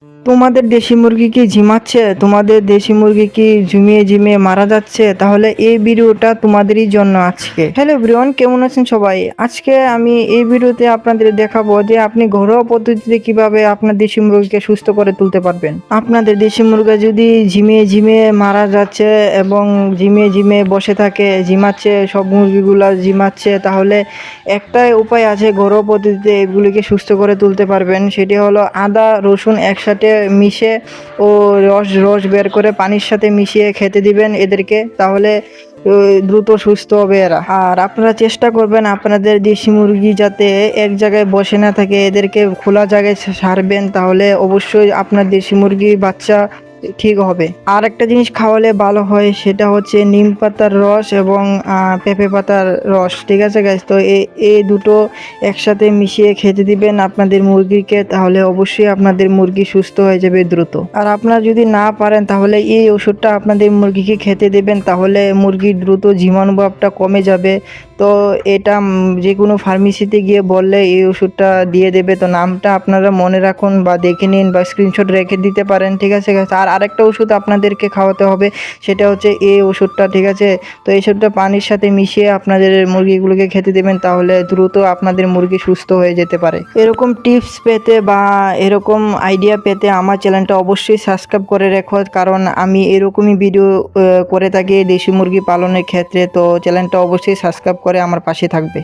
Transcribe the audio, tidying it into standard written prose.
তোমাদের দেশি মুরগি কি ঝিমাচ্ছে? তোমাদের দেশি মুরগি কি ঝিমিয়ে ঝিমিয়ে মারা যাচ্ছে? তাহলে এই ভিডিওটা তোমাদেরই জন্য আজকে। হ্যালো এভরিওয়ান, কেমন আছেন সবাই? আজকে আমি এই ভিডিওতে আপনাদের দেখাবো যে আপনি ঘরোয়া পদ্ধতিতে কিভাবে আপনার দেশি মুরগিকে সুস্থ করে তুলতে পারবেন। আপনাদের দেশি মুরগি যদি ঝিমিয়ে ঝিমিয়ে মারা যাচ্ছে এবং ঝিমিয়ে ঝিমিয়ে বসে থাকে, ঝিমাচ্ছে, সব মুরগিগুলা ঝিমাচ্ছে, তাহলে একটাই উপায় আছে ঘরোয়া পদ্ধতিতে এগুলিকে সুস্থ করে তুলতে পারবেন। সেটি হলো আদা রসুন একসাথে মিশে ও রস বের করে পানির সাথে মিশিয়ে খেতে দিবেন এদেরকে, তাহলে দ্রুত সুস্থ হবে এরা। আর আপনারা চেষ্টা করবেন আপনাদের দেশি মুরগি যাতে এক জায়গায় বসে না থাকে, এদেরকে খোলা জায়গায় ছাড়বেন, তাহলে অবশ্যই আপনার দেশি মুরগি বাচ্চা ঠিক হবে। আর একটা জিনিস খাওয়ালে ভালো হয়, সেটা হচ্ছে নিম পাতার রস এবং পেঁপে পাতার রস। ঠিক আছে গাইস, তো এই দুটো একসাথে মিশিয়ে খেতে দিবেন আপনাদের মুরগিকে, তাহলে অবশ্যই আপনাদের মুরগি সুস্থ হয়ে যাবে দ্রুত। আর আপনারা যদি না পারেন তাহলে এই ওষুধটা আপনাদের মুরগিকে খেতে দেবেন, তাহলে মুরগির দ্রুত জীবাণু ভাবটা কমে যাবে। তো এটা যে কোনো ফার্মেসিতে গিয়ে বললে এই ওষুধটা দিয়ে দেবে। তো নামটা আপনারা মনে রাখুন বা দেখে নিন বা স্ক্রিনশট রেখে দিতে পারেন। ঠিক আছে গাইস, আর আরেকটা ওষুধ আপনাদেরকে খাওয়াতে হবে, সেটা হচ্ছে এই ওষুধটা। ঠিক আছে, তো এই ওষুধটা পানির সাথে মিশিয়ে আপনাদের মুরগিগুলোকে খেতে দেবেন, তাহলে দ্রুত আপনাদের মুরগি সুস্থ হয়ে যেতে পারে। এরকম টিপস পেতে বা এরকম আইডিয়া পেতে আমার চ্যানেলটা অবশ্যই সাবস্ক্রাইব করে রেখো, কারণ আমি এরকমই ভিডিও করে থাকি দেশি মুরগি পালনের ক্ষেত্রে। তো চ্যানেলটা অবশ্যই সাবস্ক্রাইব করে আমার পাশে থাকবে।